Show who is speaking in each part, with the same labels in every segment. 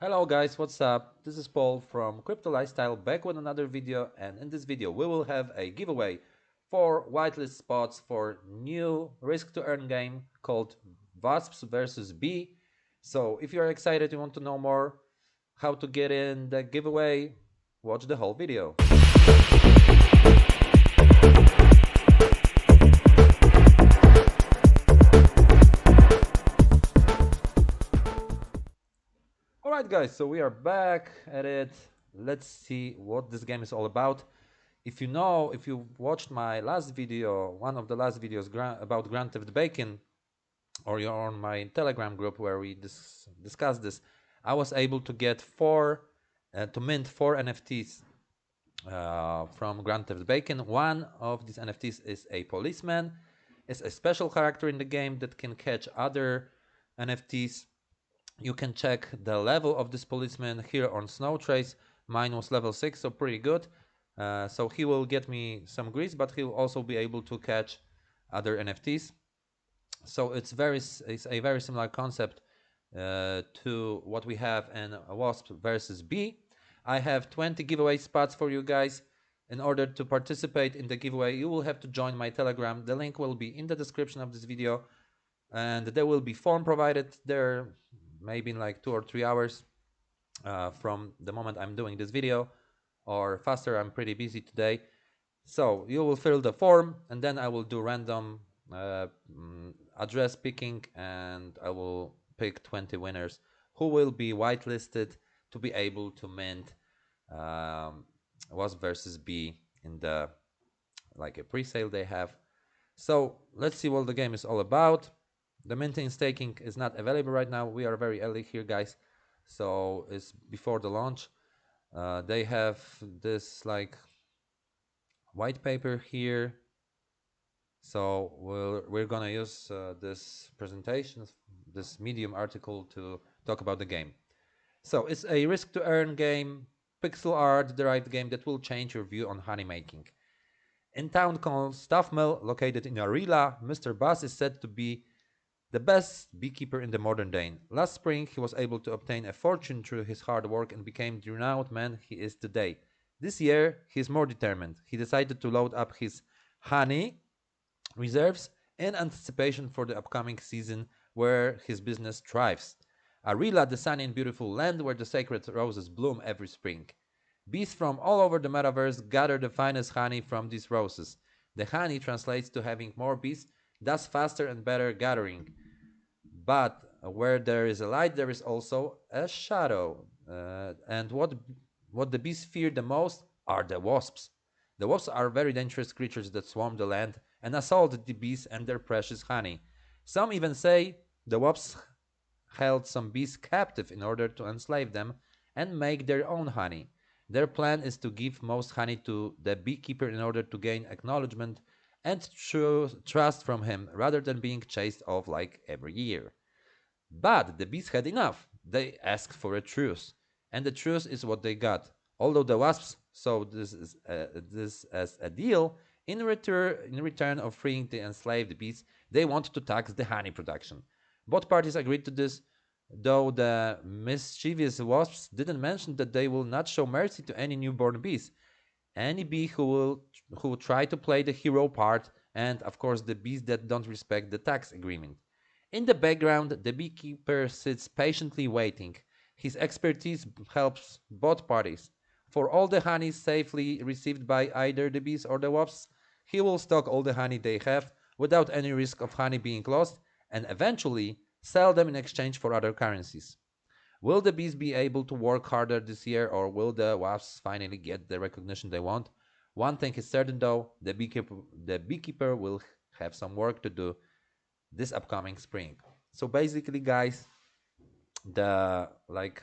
Speaker 1: Hello guys, what's up? This is Paul from Crypto Lifestyle back with another video, and in this video we will have a giveaway for whitelist spots for new risk to earn game called Wasps versus Bee. So if you're excited, you want to know more how to get in the giveaway, watch the whole video. Alright guys, so we are back at it. Let's see what this game is all about. If you watched my last video, one of the last videos about Grand Theft Bacon, or you're on my Telegram group where we discussed this, I was able to get to mint 4 NFTs from Grand Theft Bacon. One of these NFTs is a policeman. It's a special character in the game that can catch other NFTs. You can check the level of this policeman here on Snow Trace. Mine was level 6, so pretty good. So he will get me some grease, but he'll also be able to catch other NFTs. So it's a very similar concept to what we have in Wasp versus Bee. I have 20 giveaway spots for you guys. In order to participate in the giveaway, you will have to join my Telegram. The link will be in the description of this video, and there will be form provided there maybe in like 2 or 3 hours from the moment I'm doing this video, or faster. I'm pretty busy today. So you will fill the form, and then I will do random address picking, and I will pick 20 winners who will be whitelisted to be able to mint Wasp versus Bee in the like a pre-sale they have. So let's see what the game is all about. The minting staking is not available right now. We are very early here, guys, so it's before the launch. They have this like white paper here, so we're gonna use this presentation, this Medium article, to talk about the game. So it's a risk to earn game, pixel art derived game that will change your view on honey making. In town called Stuff Mill, located in Arihla, Mr. Bass is said to be the best beekeeper in the modern day. Last spring, he was able to obtain a fortune through his hard work and became the renowned man he is today. This year, he is more determined. He decided to load up his honey reserves in anticipation for the upcoming season where his business thrives. Arihla, the sunny and beautiful land where the sacred roses bloom every spring. Bees from all over the metaverse gather the finest honey from these roses. The honey translates to having more bees, thus faster and better gathering. But where there is a light, there is also a shadow. And what the bees fear the most are the wasps. The wasps are very dangerous creatures that swarm the land and assault the bees and their precious honey. Some even say the wasps held some bees captive in order to enslave them and make their own honey. Their plan is to give most honey to the beekeeper in order to gain acknowledgment and trust from him rather than being chased off like every year. But the bees had enough. They asked for a truce, and the truce is what they got. Although the wasps saw this as a deal, in return of freeing the enslaved bees, they wanted to tax the honey production. Both parties agreed to this, though the mischievous wasps didn't mention that they will not show mercy to any newborn bees. Any bee who will try to play the hero part, and of course the bees that don't respect the tax agreement. In the background, the beekeeper sits patiently waiting. His expertise helps both parties. For all the honey safely received by either the bees or the wasps, he will stock all the honey they have without any risk of honey being lost, and eventually sell them in exchange for other currencies. Will the bees be able to work harder this year, or will the wasps finally get the recognition they want? One thing is certain though, the beekeeper will have some work to do this upcoming spring. So basically, guys, the like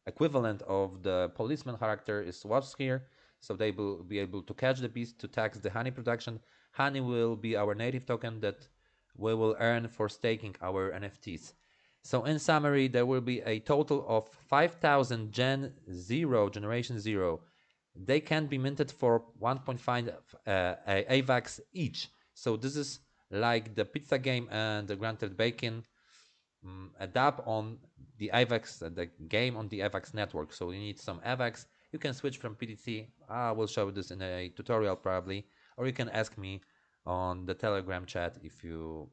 Speaker 1: equivalent of the policeman character is wasps here. So they will be able to catch the bees to tax the honey production. Honey will be our native token that we will earn for staking our NFTs. So in summary, there will be a total of 5,000 Generation 0. They can be minted for 1.5 AVAX each. So this is like the pizza game and the Grand Theft Bacon, a dab on the AVAX, the game on the AVAX network. So you need some AVAX. You can switch from PTC. I will show this in a tutorial probably, or you can ask me on the Telegram chat if you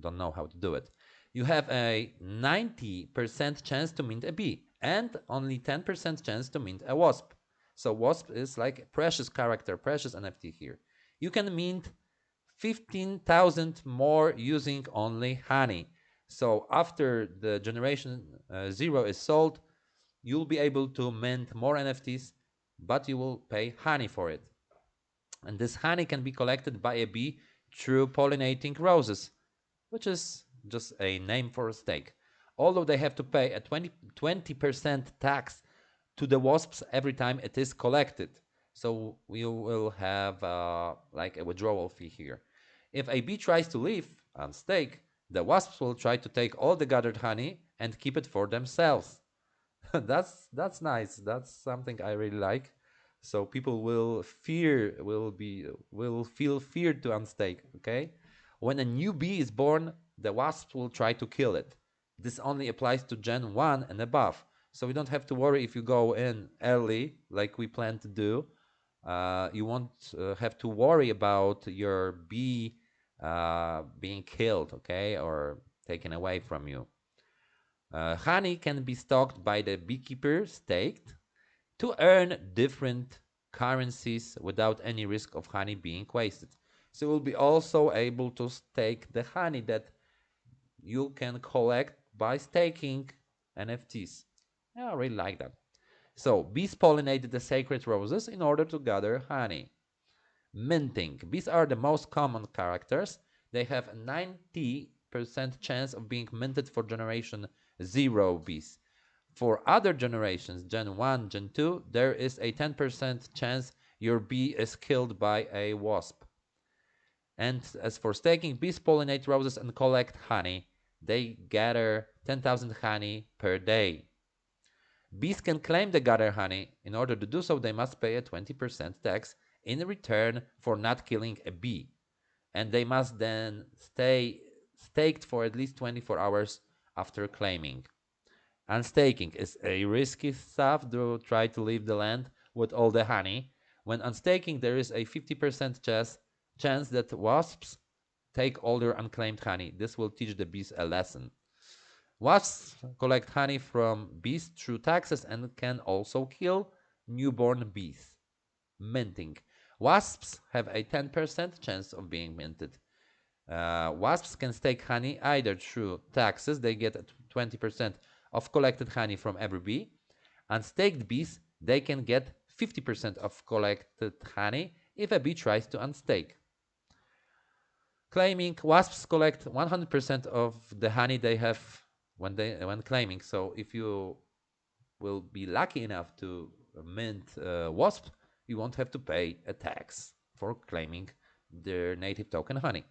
Speaker 1: don't know how to do it. You have a 90% chance to mint a bee and only 10% chance to mint a wasp. So wasp is like a precious character, precious NFT here. You can mint 15,000 more using only honey. So after the generation 0 is sold, you'll be able to mint more NFTs, but you will pay honey for it. And this honey can be collected by a bee through pollinating roses, which is just a name for a stake. Although they have to pay a 20% tax to the wasps every time it is collected. So we will have like a withdrawal fee here. If a bee tries to leave on stake, the wasps will try to take all the gathered honey and keep it for themselves. That's nice. That's something I really like. So people will feel feared to unstake. Okay, when a new bee is born, the wasps will try to kill it. This only applies to Gen 1 and above. So we don't have to worry if you go in early, like we plan to do. You won't have to worry about your bee being killed, okay, or taken away from you. Honey can be stocked by the beekeeper staked to earn different currencies without any risk of honey being wasted. So you'll be also able to stake the honey that you can collect by staking NFTs. Yeah, I really like that. So bees pollinate the sacred roses in order to gather honey. Minting. Bees are the most common characters. They have a 90% chance of being minted for generation 0 bees. For other generations, Gen 1, Gen 2, there is a 10% chance your bee is killed by a wasp. And as for staking, bees pollinate roses and collect honey. They gather 10,000 honey per day. Bees can claim the gathered honey. In order to do so, they must pay a 20% tax in return for not killing a bee. And they must then stay staked for at least 24 hours after claiming. Unstaking is a risky stuff to try to leave the land with all the honey. When unstaking, there is a 50% chance that wasps take all their unclaimed honey. This will teach the bees a lesson. Wasps collect honey from bees through taxes and can also kill newborn bees. Minting. Wasps have a 10% chance of being minted. Wasps can stake honey either through taxes, they get 20% of collected honey from every bee. Unstaked bees, they can get 50% of collected honey if a bee tries to unstake. Claiming, wasps collect 100% of the honey they have when claiming. So if you will be lucky enough to mint wasp, you won't have to pay a tax for claiming their native token honey.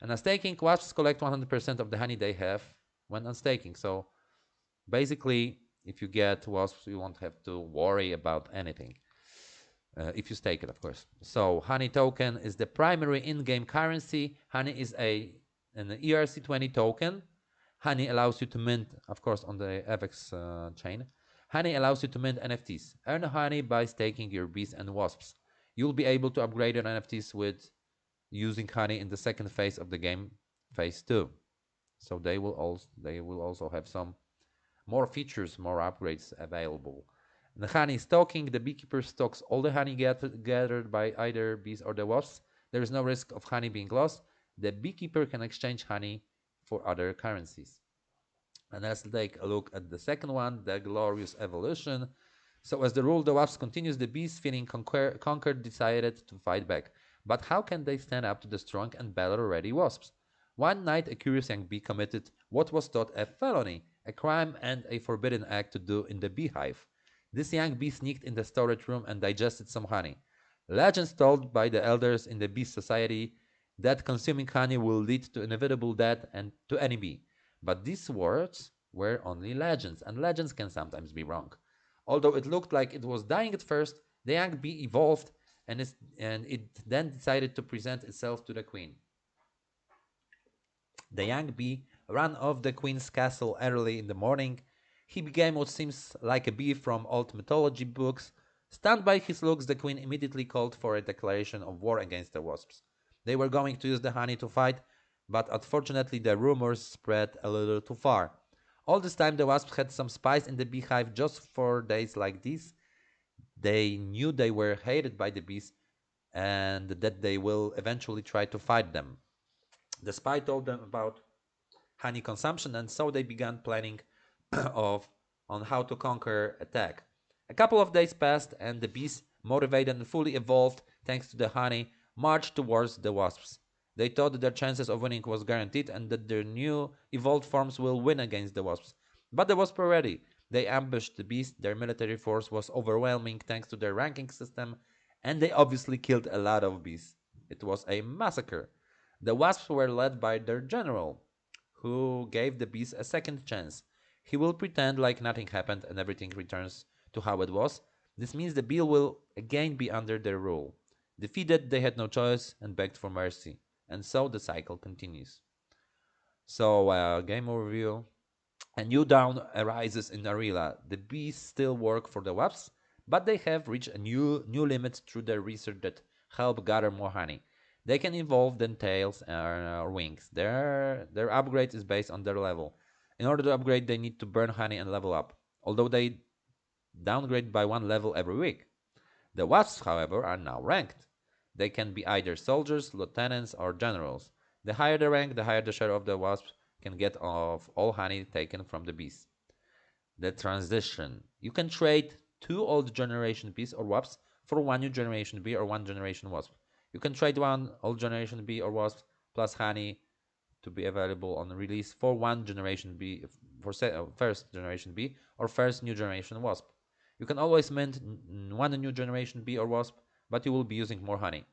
Speaker 1: And unstaking, wasps collect 100% of the honey they have when unstaking. So basically, if you get wasps, you won't have to worry about anything. If you stake it, of course. So honey token is the primary in-game currency. Honey is an ERC20 token. Honey allows you to mint, of course, on the AVAX chain. Honey allows you to mint NFTs. Earn honey by staking your bees and wasps. You'll be able to upgrade your NFTs with using honey in the second phase of the game, phase 2. So they will also have some more features, more upgrades available. The honey stocking, the beekeeper stocks all the honey gathered by either bees or the wasps. There is no risk of honey being lost. The beekeeper can exchange honey for other currencies. And let's take a look at the second one, the glorious evolution. So as the rule, the wasps continues, the bees, feeling conquered, decided to fight back. But how can they stand up to the strong and battle-ready wasps? One night, a curious young bee committed what was thought a felony, a crime and a forbidden act to do in the beehive. This young bee sneaked in the storage room and digested some honey. Legends told by the elders in the bee society that consuming honey will lead to inevitable death and to any bee. But these words were only legends, and legends can sometimes be wrong. Although it looked like it was dying at first, the young bee evolved and it then decided to present itself to the queen. The young bee ran off the queen's castle early in the morning He became what seems like a bee from old mythology books. Stunned by his looks, the queen immediately called for a declaration of war against the wasps. They were going to use the honey to fight, but unfortunately the rumors spread a little too far. All this time the wasps had some spies in the beehive just for days like these. They knew they were hated by the bees and that they will eventually try to fight them. The spy told them about honey consumption, and so they began planning of on how to conquer attack. A couple of days passed, and the bees, motivated and fully evolved thanks to the honey, marched towards the wasps. They thought that their chances of winning was guaranteed and that their new evolved forms will win against the wasps. But the wasps were ready. They ambushed the bees. Their military force was overwhelming thanks to their ranking system, and they obviously killed a lot of bees. It was a massacre. The wasps were led by their general, who gave the bees a second chance. He will pretend like nothing happened and everything returns to how it was. This means the bee will again be under their rule. Defeated, they had no choice and begged for mercy. And so the cycle continues. So, game overview. A new dawn arises in Arihla. The bees still work for the wasps, but they have reached a new limit through their research that help gather more honey. They can evolve then tails or wings. Their upgrade is based on their level. In order to upgrade, they need to burn honey and level up, although they downgrade by one level every week. The wasps, however, are now ranked. They can be either soldiers, lieutenants, or generals. The higher the rank, the higher the share of the wasps can get of all honey taken from the bees. The transition. You can trade two old generation bees or wasps for one new generation bee or one generation wasp. You can trade one old generation bee or wasp plus honey to be available on release for one generation bee, for first generation bee or first new generation wasp. You can always mint one new generation bee or wasp, but you will be using more honey.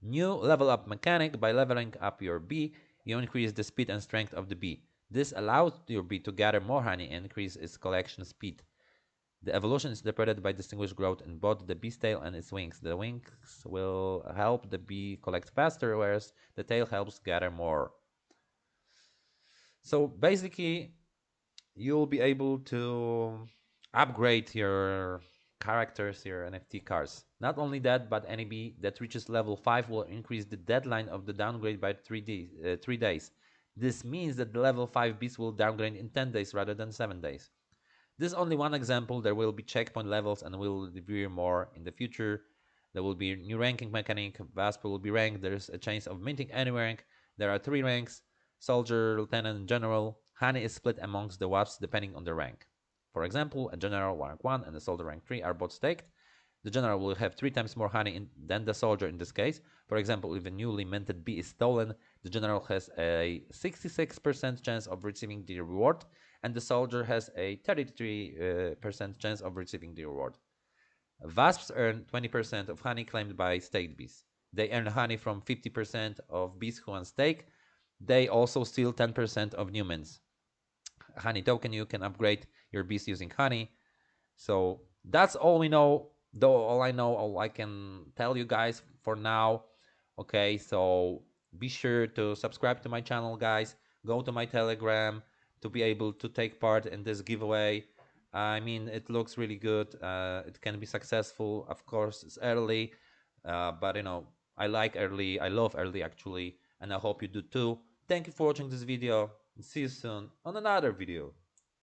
Speaker 1: New level up mechanic. By leveling up your bee, you increase the speed and strength of the bee. This allows your bee to gather more honey and increase its collection speed. The evolution is interpreted by distinguished growth in both the bee's tail and its wings. The wings will help the bee collect faster, whereas the tail helps gather more. So basically, you'll be able to upgrade your characters, your NFT cards. Not only that, but any bee that reaches level 5 will increase the deadline of the downgrade by 3 days. This means that the level 5 bees will downgrade in 10 days rather than 7 days. This is only one example. There will be checkpoint levels and we'll review more in the future. There will be new ranking mechanic. Wasp will be ranked. There's a chance of minting any rank. There are 3 ranks: soldier, lieutenant, and general. Honey is split amongst the wasps depending on the rank. For example, a general rank 1 and a soldier rank 3 are both staked. The general will have 3 times more honey than the soldier in this case. For example, if a newly minted bee is stolen, the general has a 66% chance of receiving the reward, and the soldier has a 33% chance of receiving the reward. Wasps earn 20% of honey claimed by staked bees. They earn honey from 50% of bees who unstake. They also steal 10% of new mints. Honey token, you can upgrade your bees using honey. So that's all we know. Though all I know, all I can tell you guys for now. Okay, so be sure to subscribe to my channel, guys. Go to my Telegram to be able to take part in this giveaway. I mean, it looks really good. It can be successful. Of course, it's early, but you know, I like early. I love early actually, and I hope you do too. Thank you for watching this video. See you soon on another video.